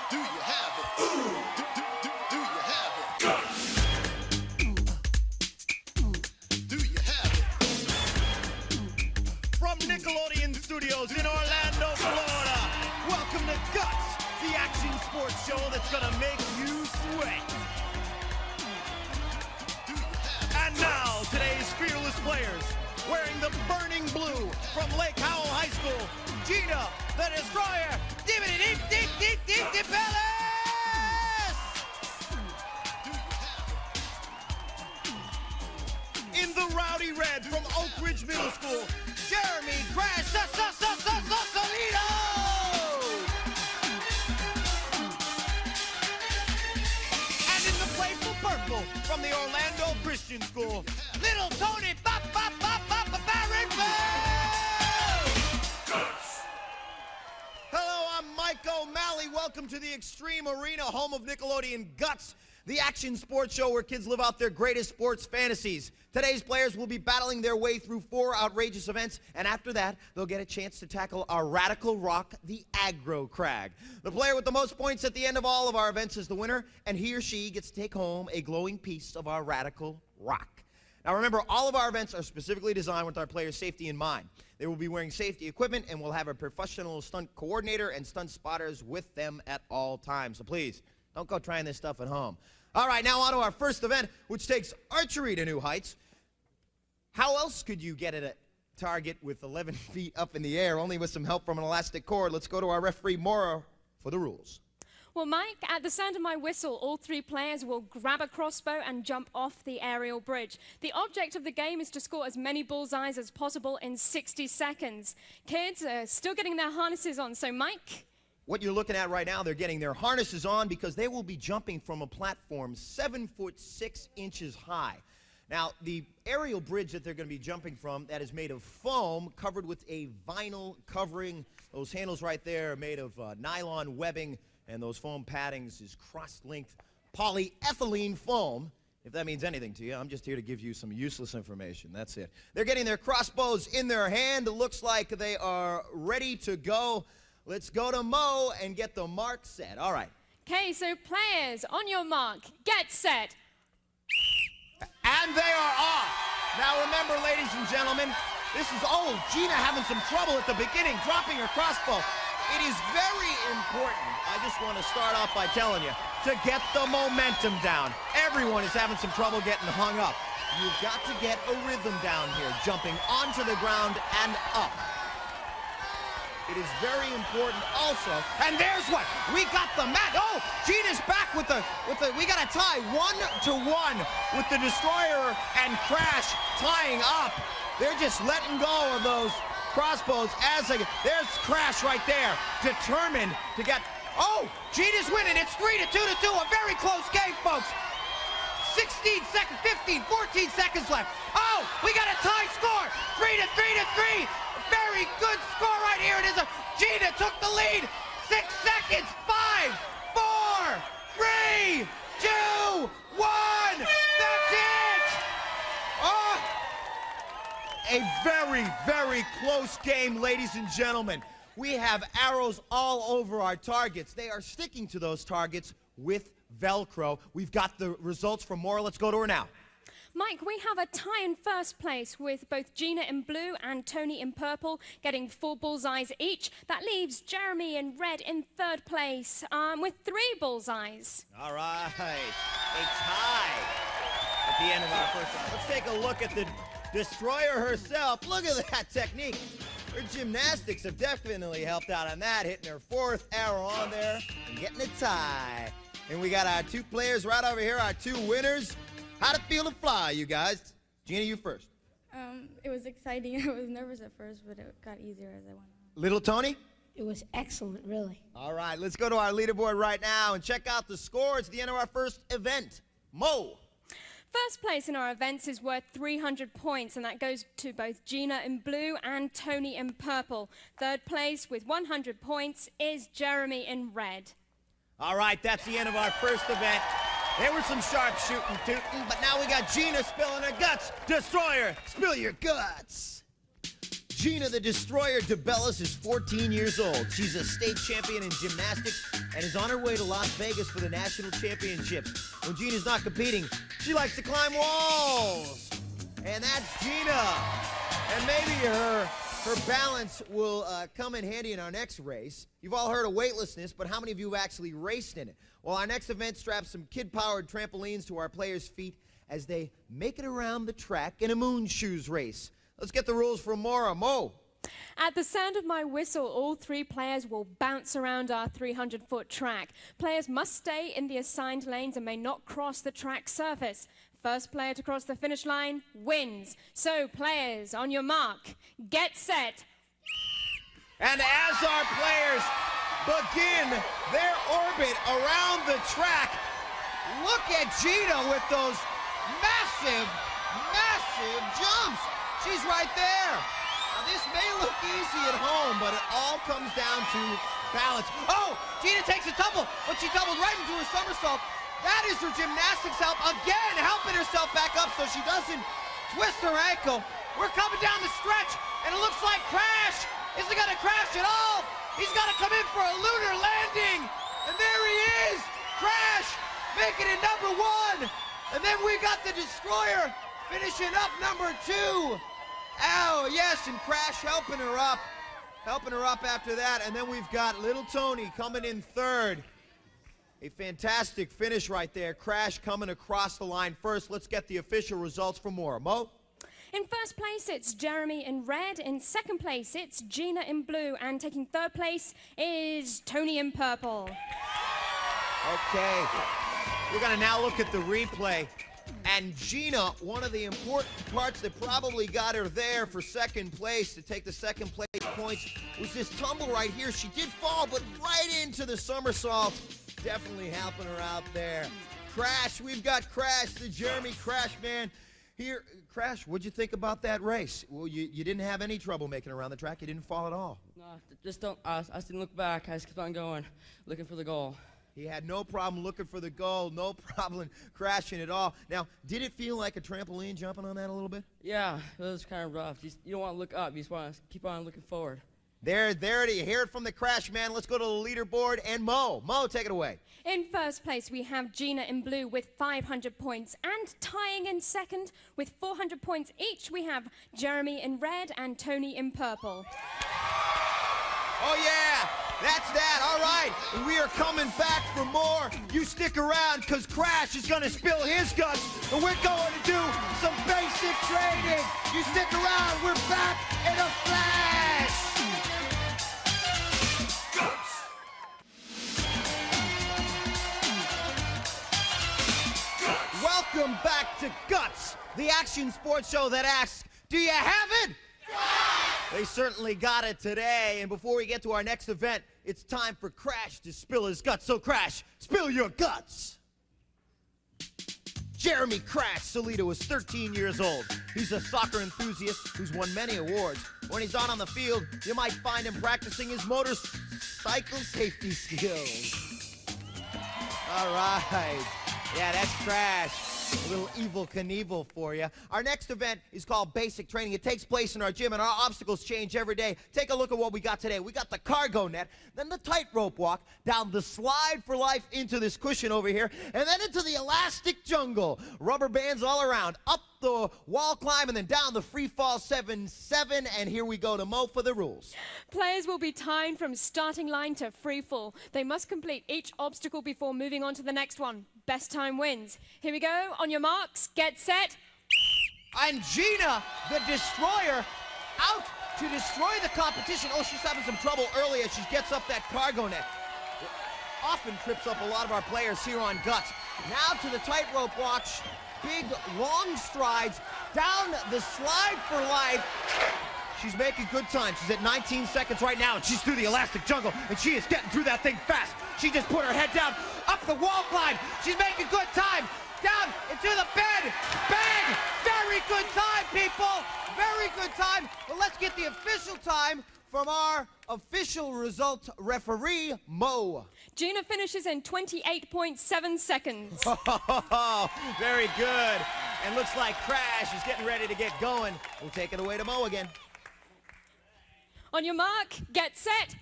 Do you have it? Do you have it? Do you have it? From Nickelodeon Studios in Orlando, Florida, welcome to Guts, the action sports show that's gonna make you sweat. And now, today's fearless players, wearing the burning blue from Lake Howell High School, Gina, the Destroyer, Deep Palace! In the rowdy red from Oak Ridge Middle School, Jeremy Crash Salito! And in the playful purple from the Orlando Christian School, Little Tony Hello, I'm Mike O'Malley. Welcome to the Extreme Arena, home of Nickelodeon Guts, the action sports show where kids live out their greatest sports fantasies. Today's players will be battling their way through 4 outrageous events, and after that, they'll get a chance to tackle our radical rock, the Aggro Crag. The player with the most points at the end of all of our events is the winner, and he or she gets to take home a glowing piece of our radical rock. Now remember, all of our events are specifically designed with our players' safety in mind. They will be wearing safety equipment, and we'll have a professional stunt coordinator and stunt spotters with them at all times. So please, don't go trying this stuff at home. All right, now on to our first event, which takes archery to new heights. How else could you get at a target with 11 feet up in the air, only with some help from an elastic cord? Let's go to our referee, Maura, for the rules. Well, Mike, at the sound of my whistle, all 3 players will grab a crossbow and jump off the aerial bridge. The object of the game is to score as many bullseyes as possible in 60 seconds. Kids are still getting their harnesses on, so Mike? What you're looking at right now, they're getting their harnesses on because they will be jumping from a platform 7 foot 6 inches high. Now, the aerial bridge that they're going to be jumping from, that is made of foam covered with a vinyl covering. Those handles right there are made of nylon webbing, and those foam paddings is cross-linked polyethylene foam. If that means anything to you, I'm just here to give you some useless information. That's it. They're getting their crossbows in their hand. It looks like they are ready to go. Let's go to Mo and get the mark set. All right. Okay, so players, on your mark, get set. And they are off. Now remember, ladies and gentlemen, this is, Gina having some trouble at the beginning, dropping her crossbow. It is very important, I just want to start off by telling you, to get the momentum down. Everyone is having some trouble getting hung up. You've got to get a rhythm down here, jumping onto the ground and up. It is very important also. And there's what? We got the match. Oh, Gina's back with the, we got a tie 1-1 with the Destroyer and Crash tying up. They're just letting go of those crossbows as they, there's Crash right there, determined to get, Gina's winning. It's 3-2, a very close game, folks. 16 seconds, 15, 14 seconds left. Oh, we got a tie score, 3-3. Very good score right here. It is Gina took the lead. 6 seconds, 5, 4, 3, 2, 1. That's it. Oh, a very, very close game, ladies and gentlemen. We have arrows all over our targets. They are sticking to those targets with Velcro. We've got the results from Maura. Let's go to her now. Mike, we have a tie in first place with both Gina in blue and Tony in purple getting 4 bullseyes each. That leaves Jeremy in red in third place with 3 bullseyes. All right, a tie at the end of our first round. Let's take a look at the Destroyer herself. Look at that technique. Her gymnastics have definitely helped out on that, hitting her 4th arrow on there and getting a tie. And we got our 2 players right over here, our 2 winners. How'd it feel to fly, you guys? Gina, you first. It was exciting. I was nervous at first, but it got easier as I went on. Little Tony? It was excellent, really. All right, let's go to our leaderboard right now and check out the scores at the end of our first event. Mo. First place in our events is worth 300 points, and that goes to both Gina in blue and Tony in purple. Third place with 100 points is Jeremy in red. All right, that's the end of our first event. There was some sharp shooting, but now we got Gina spilling her guts. Destroyer, spill your guts. Gina the Destroyer DeBellis is 14 years old. She's a state champion in gymnastics and is on her way to Las Vegas for the national championships. When Gina's not competing, she likes to climb walls. And that's Gina. And maybe her balance will come in handy in our next race. You've all heard of weightlessness, but how many of you have actually raced in it? Well, our next event straps some kid-powered trampolines to our players' feet as they make it around the track in a moon shoes race. Let's get the rules from Maura. Mo. At the sound of my whistle, all 3 players will bounce around our 300-foot track. Players must stay in the assigned lanes and may not cross the track surface. First player to cross the finish line wins. So, players, on your mark, get set. And as our players begin their orbit around the track, look at Gina with those massive, massive jumps. She's right there. Now, this may look easy at home, but it all comes down to balance. Oh, Gina takes a tumble, but she tumbled right into a somersault. That is her gymnastics help again, helping herself back up so she doesn't twist her ankle. We're coming down the stretch, and it looks like Crash isn't gonna crash at all. He's gonna come in for a lunar landing, and there he is. Crash making it number 1, and then we got the Destroyer finishing up number 2. Oh, yes, and Crash helping her up after that. And then we've got little Tony coming in 3rd. A fantastic finish right there. Crash coming across the line first. Let's get the official results from Maura. Mo? In first place, it's Jeremy in red. In second place, it's Gina in blue. And taking 3rd place is Tony in purple. Okay. We're going to now look at the replay. And Gina, one of the important parts that probably got her there for 2nd place, to take the 2nd place points, was this tumble right here. She did fall, but right into the somersault. Definitely helping her out there. Crash, we've got Crash, the Jeremy Crash man. Here, Crash, what'd you think about that race? Well, you didn't have any trouble making it around the track. You didn't fall at all. No, just don't. I just didn't look back. I just kept on going, looking for the goal. He had no problem looking for the goal, no problem crashing at all. Now, did it feel like a trampoline jumping on that a little bit? Yeah, it was kind of rough. You don't want to look up. You just want to keep on looking forward. There you hear it from the Crash man. Let's go to the leaderboard and Mo. Mo, take it away. In first place, we have Gina in blue with 500 points. And tying in second with 400 points each, we have Jeremy in red and Tony in purple. Oh, yeah, that's that. All right, we are coming back for more. You stick around, because Crash is going to spill his guts, and we're going to do some basic training. You stick around. We're back in a flash. Welcome back to Guts, the action sports show that asks, do you have it? They certainly got it today. And before we get to our next event, it's time for Crash to spill his guts. So Crash, spill your guts. Jeremy Crash Solito is 13 years old. He's a soccer enthusiast who's won many awards. When he's not on the field, you might find him practicing his motorcycle safety skills. All right. Yeah, that's Crash. A little Evel Knievel for you. Our next event is called Basic Training. It takes place in our gym, and our obstacles change every day. Take a look at what we got today. We got the cargo net, then the tightrope walk, down the slide for life into this cushion over here, and then into the elastic jungle. Rubber bands all around, up the wall climb, and then down the free fall 7-7. And here we go to Mo for the rules. Players will be timed from starting line to free fall. They must complete each obstacle before moving on to the next one. Best time wins. Here we go. On your marks, get set. And Gina, the Destroyer, out to destroy the competition. Oh, she's having some trouble early as she gets up that cargo net. It often trips up a lot of our players here on Guts. Now to the tightrope walk. Big, long strides down the slide for life. She's making good time. She's at 19 seconds right now, and she's through the elastic jungle, and she is getting through that thing fast. She just put her head down, up the wall climb. She's making good time. Down into the bed. Bang! Very good time, people. Very good time. Well, let's get the official time from our official results referee, Mo. Gina finishes in 28.7 seconds. Very good. And looks like Crash is getting ready to get going. We'll take it away to Mo again. On your mark, get set.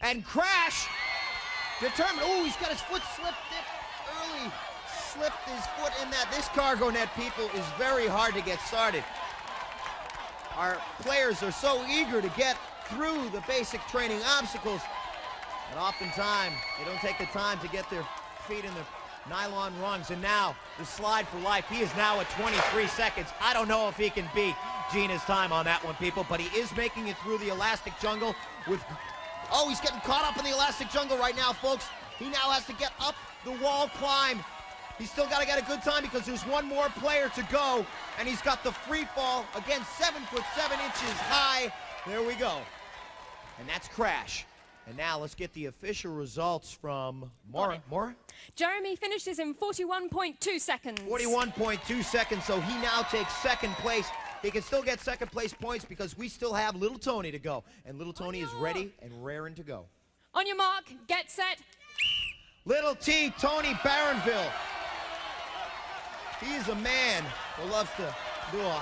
And Crash, determined. Oh, he's got his foot slipped it early. Slipped his foot in that. This cargo net, people, is very hard to get started. Our players are so eager to get through the basic training obstacles, and oftentimes they don't take the time to get their feet in the nylon rungs. And now the slide for life. He is now at 23 seconds. I don't know if he can beat Gina's time on that one, people, but he is making it through the elastic jungle with... Oh, he's getting caught up in the elastic jungle right now, folks. He now has to get up the wall climb. He's still got to get a good time because there's one more player to go, and he's got the free fall, again, 7 foot 7 inches high. There we go. And that's Crash. And now let's get the official results from Maura. Maura? Jeremy finishes in 41.2 seconds. 41.2 seconds, so he now takes second place. He can still get second place points because we still have Little Tony to go. And Little Tony is ready and raring to go. On your mark, get set. Little T, Tony Barronville. He is a man who loves to do a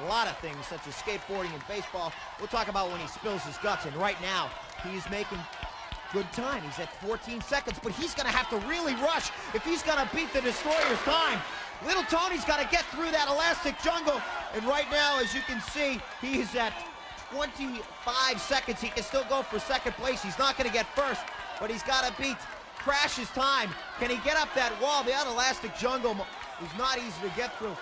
lot of things, such as skateboarding and baseball. We'll talk about when he spills his guts, and right now, he's making good time. He's at 14 seconds, but he's gonna have to really rush if he's gonna beat the Destroyer's time. Little Tony's gotta get through that elastic jungle, and right now, as you can see, he's at 25 seconds. He can still go for second place. He's not gonna get first, but he's gotta beat Crash's time. Can he get up that wall? That elastic jungle is not easy to get through.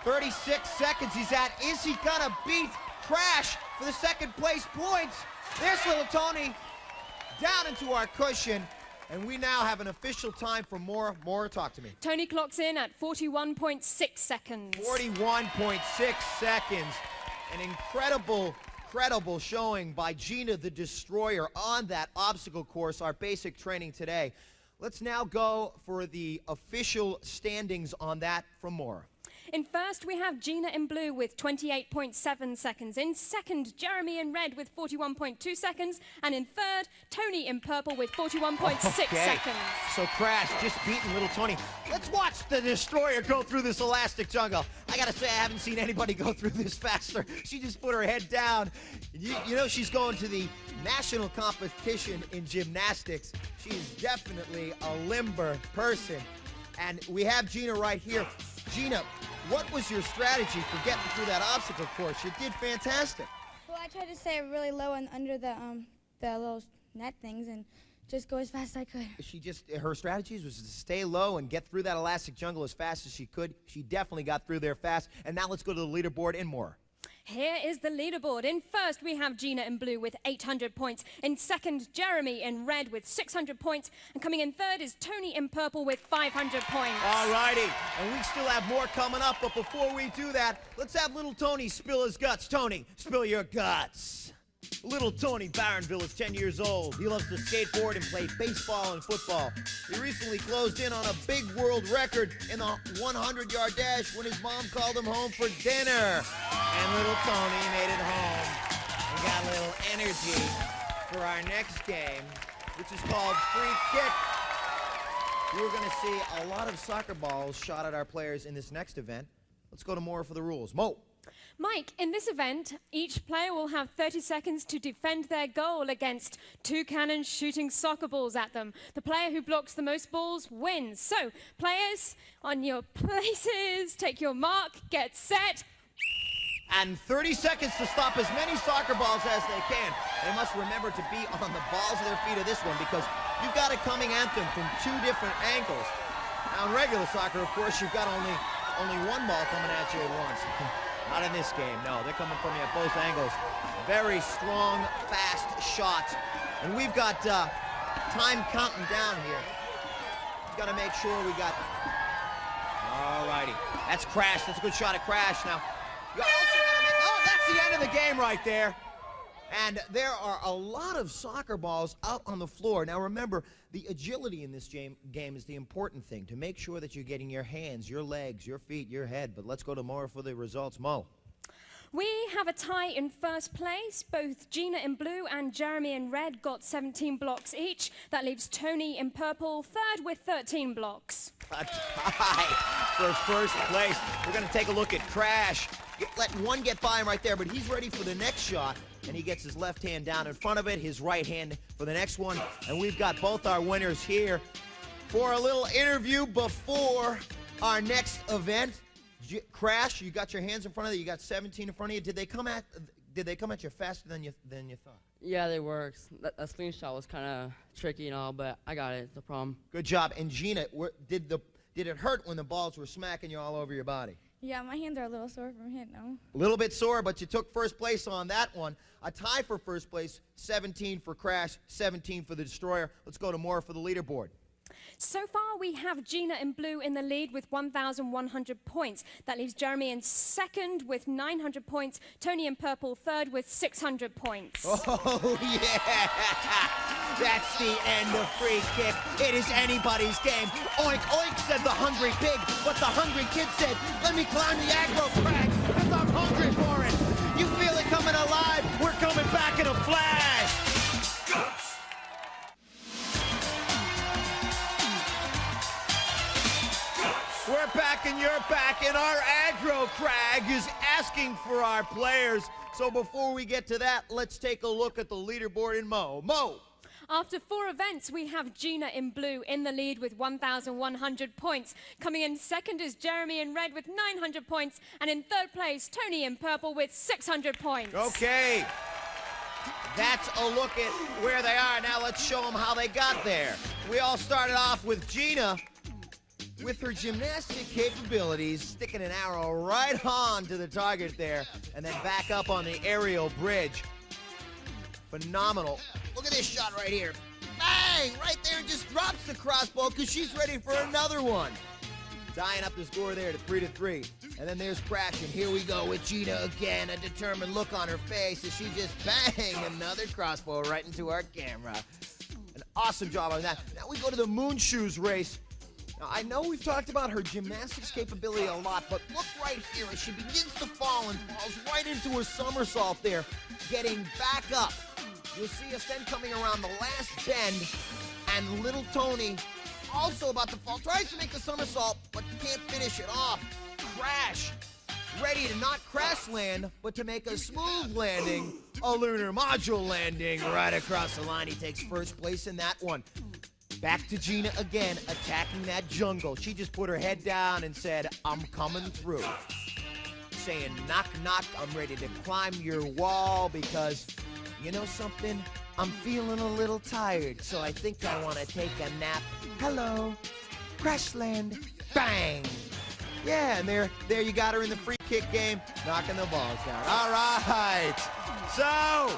36 seconds he's at. Is he gonna beat Crash for the second place points? There's Little Tony down into our cushion, and we now have an official time for Maura. Maura, talk to me. Tony clocks in at 41.6 seconds. 41.6 seconds. An incredible showing by Gina the Destroyer on that obstacle course, our basic training today. Let's now go for the official standings on that from Maura. In first, we have Gina in blue with 28.7 seconds. In second, Jeremy in red with 41.2 seconds. And in third, Tony in purple with 41.6 seconds. So Crash just beating Little Tony. Let's watch the Destroyer go through this elastic jungle. I gotta say, I haven't seen anybody go through this faster. She just put her head down. You know she's going to the national competition in gymnastics. She's definitely a limber person. And we have Gina right here. Gina, what was your strategy for getting through that obstacle course? You did fantastic. Well, I tried to stay really low and under the little net things and just go as fast as I could. Her strategies was to stay low and get through that elastic jungle as fast as she could. She definitely got through there fast. And now let's go to the leaderboard and more. Here is the leaderboard. In first, we have Gina in blue with 800 points. In second, Jeremy in red with 600 points. And coming in third is Tony in purple with 500 points. All righty. And we still have more coming up. But before we do that, let's have Little Tony spill his guts. Tony, spill your guts. Little Tony Barronville is 10 years old. He loves to skateboard and play baseball and football. He recently closed in on a big world record in the 100-yard dash when his mom called him home for dinner. And Little Tony made it home and got a little energy for our next game, which is called Free Kick. We're going to see a lot of soccer balls shot at our players in this next event. Let's go to Maura for the rules. Mo. Mike, in this event, each player will have 30 seconds to defend their goal against two cannons shooting soccer balls at them. The player who blocks the most balls wins. So, players, on your places, take your mark, get set. And 30 seconds to stop as many soccer balls as they can. They must remember to be on the balls of their feet of this one because you've got a coming at them from two different angles. Now, in regular soccer, of course, you've got only one ball coming at you at once. Not in this game, no. They're coming from you at both angles. Very strong, fast shots. And we've got time counting down here. We've got to make sure we got... All righty. That's Crash. That's a good shot at Crash. Now, you also got to make... Oh, that's the end of the game right there. And there are a lot of soccer balls out on the floor. Now remember, the agility in this game is the important thing, to make sure that you're getting your hands, your legs, your feet, your head. But let's go to Maura for the results. Mo. We have a tie in first place. Both Gina in blue and Jeremy in red got 17 blocks each. That leaves Tony in purple third with 13 blocks. A tie for first place. We're going to take a look at Crash. Let one get by him right there, but he's ready for the next shot. and he gets his left hand down in front of it, his right hand for the next one. And we've got both our winners here for a little interview before our next event. Crash, you got your hands in front of you. You got 17 in front of you. Did they come at you faster than you thought? Yeah, they worked. That slingshot was kind of tricky and all, but I got it. No problem. Good job. And Gina, did it hurt when the balls were smacking you all over your body? Yeah, my hands are a little sore from hitting them. A little bit sore, but you took first place on that one. A tie for first place, 17 for Crash, 17 for the Destroyer. Let's go to more for the leaderboard. So far, we have Gina in blue in the lead with 1,100 points. That leaves Jeremy in second with 900 points. Tony in purple third with 600 points. Oh, yeah! That's the end of free kick. It is anybody's game. Oink, oink, said the hungry pig. But the hungry kid said, let me climb the aggro crag because I'm hungry for it. You feel it coming alive? We're coming back in a flash. We're back and you're back, and our aggro crag is asking for our players. So before we get to that, let's take a look at the leaderboard in Mo. Mo! After 4 events, we have Gina in blue in the lead with 1,100 points. Coming in second is Jeremy in red with 900 points. And in third place, Tony in purple with 600 points. Okay. That's a look at where they are. Now let's show them how they got there. We all started off with Gina with her gymnastic capabilities, sticking an arrow right on to the target there, and then back up on the aerial bridge. Phenomenal. Look at this shot right here. Bang! Right there, just drops the crossbow because she's ready for another one. Tying up the score there to 3-3. And then there's Crash, and here we go with Gina again. A determined look on her face as she just bang another crossbow right into our camera. An awesome job on that. Now we go to the Moon Shoes race. Now, I know we've talked about her gymnastics capability a lot, but look right here as she begins to fall and falls right into a somersault there, getting back up. You'll see us then coming around the last bend, and little Tony, also about to fall, tries to make the somersault, but can't finish it off. Crash, ready to not crash land, but to make a smooth landing, a lunar module landing right across the line. He takes first place in that one. Back to Gina again, attacking that jungle. She just put her head down and said, I'm coming through. Saying, knock, knock, I'm ready to climb your wall because, you know something? I'm feeling a little tired, so I think I want to take a nap. Hello, crash land, bang. Yeah, and there you got her in the free kick game, knocking the balls down. All right, so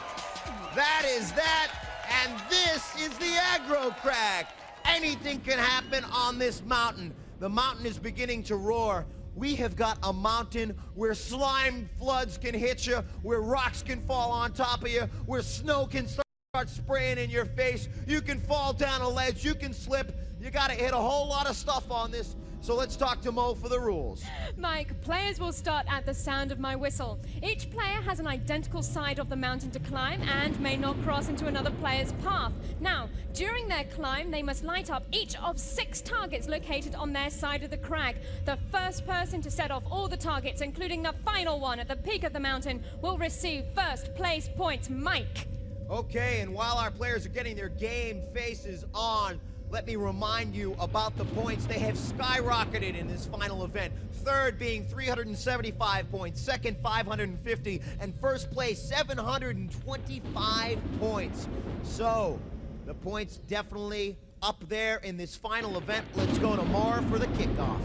that is that. And this is the aggro crag. Anything can happen on this mountain. The mountain is beginning to roar. We have got a mountain where slime floods can hit you, where rocks can fall on top of you, where snow can start spraying in your face. You can fall down a ledge, you can slip. You gotta hit a whole lot of stuff on this. So let's talk to Mo for the rules. Mike, players will start at the sound of my whistle. Each player has an identical side of the mountain to climb and may not cross into another player's path. Now, during their climb, they must light up each of 6 targets located on their side of the crag. The first person to set off all the targets, including the final one at the peak of the mountain, will receive first place points. Mike. Okay, and while our players are getting their game faces on, let me remind you about the points. They have skyrocketed in this final event. Third being 375 points, second 550, and first place 725 points. So, the points definitely up there in this final event. Let's go to more for the kickoff.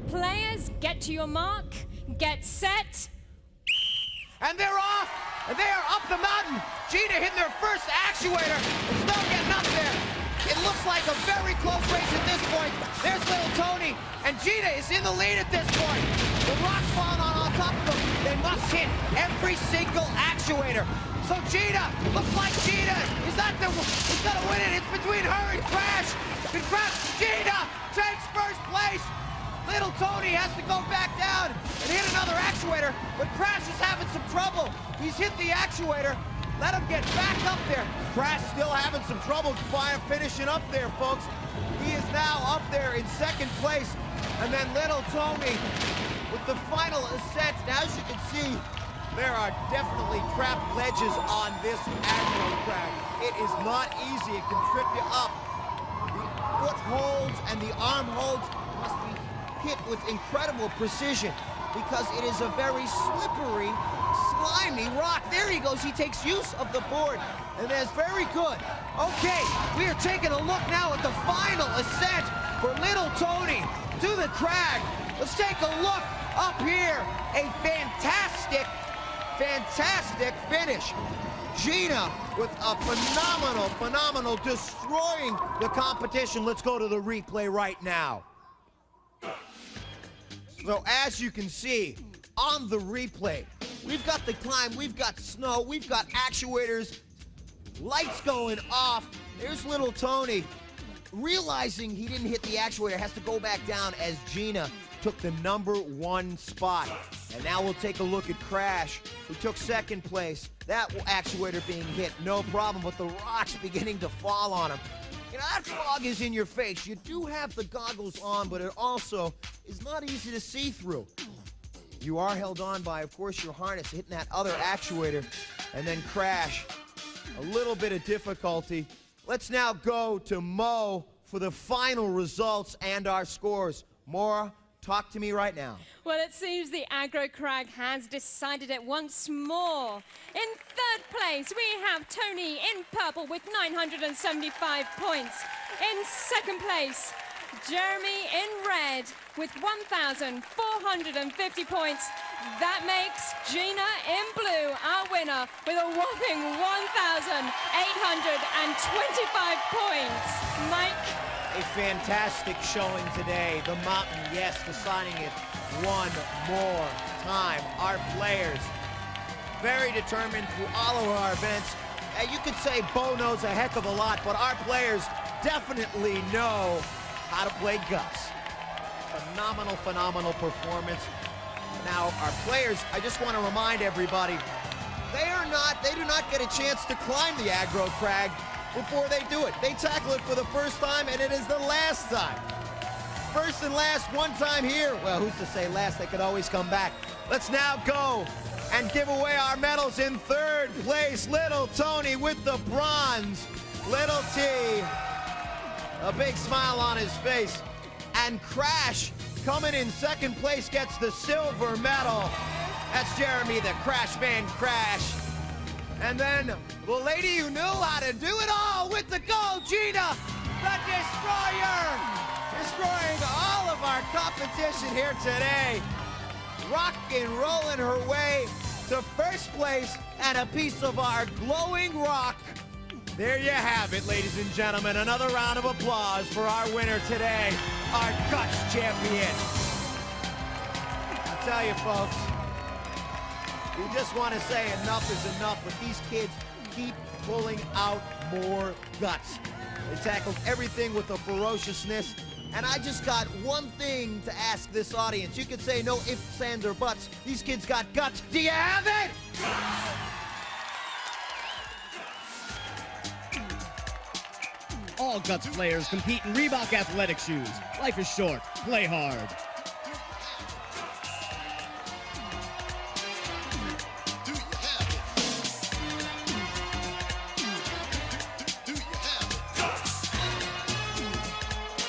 Players, get to your mark, get set. And they're off, and they are up the mountain. Gina hitting their first actuator. It's not getting up there. It looks like a very close race at this point. There's little Tony, and Gina is in the lead at this point. The rocks falling on top of them. They must hit every single actuator. So Gina, looks like Gina is gonna win it. It's between her and Crash. Gina takes first place. Little Tony has to go back down and hit another actuator, but Crash is having some trouble. He's hit the actuator. Let him get back up there. Crash still having some trouble finishing up there, folks. He is now up there in second place. And then little Tony with the final ascent. Now, as you can see, There are definitely trapped ledges on this aggro crag. It is not easy. It can trip you up. The footholds and the arm holds must be hit with incredible precision because it is a very slippery, slimy rock. There he goes. He takes use of the board, and that's very good. Okay, we are taking a look now at the final ascent for little Tony to the crag. Let's take a look up here. A fantastic finish. Gina with a phenomenal destroying the competition. Let's go to the replay right now. So as you can see on the replay, we've got the climb, we've got snow, we've got actuators, lights going off. There's little Tony realizing he didn't hit the actuator, has to go back down as Gina took the #1 spot. And now we'll take a look at Crash, who took 2nd place. That actuator being hit, no problem, but the rocks beginning to fall on him. You know, that fog is in your face. You do have the goggles on, but it also is not easy to see through. You are held on by, of course, your harness, hitting that other actuator, and then Crash. A little bit of difficulty. Let's now go to Mo for the final results and our scores. Maura, talk to me right now. Well, it seems the aggro crag has decided it once more. In 3rd place, we have Tony in purple with 975 points. In 2nd place, Jeremy in red with 1,450 points. That makes Gina in blue our winner with a whopping 1,825 points. Mike? A fantastic showing today. The mountain, yes, deciding it one more time. Our players, very determined through all of our events. And you could say Bo knows a heck of a lot, but our players definitely know how to play Guts. Phenomenal performance. Now, our players, I just want to remind everybody, they do not get a chance to climb the aggro crag before they do it. They tackle it for the first time, and it is the last time. First and last, one time here. Well, who's to say last? They could always come back. Let's now go and give away our medals. In 3rd place, little Tony with the bronze. Little T, a big smile on his face. And Crash, coming in 2nd place, gets the silver medal. That's Jeremy, the Crash Man Crash. And then the lady who knew how to do it all with the gold, Gina, the Destroyer, destroying all of our competition here today. Rock and rolling her way to 1st place and a piece of our glowing rock. There you have it, ladies and gentlemen. Another round of applause for our winner today, our Guts champion. I tell you, folks, we just want to say enough is enough, but these kids keep pulling out more guts. They tackled everything with a ferociousness, and I just got one thing to ask this audience. You could say no ifs, ands, or buts. These kids got guts. Do you have it? All Guts players compete in Reebok athletic shoes. Life is short. Play hard.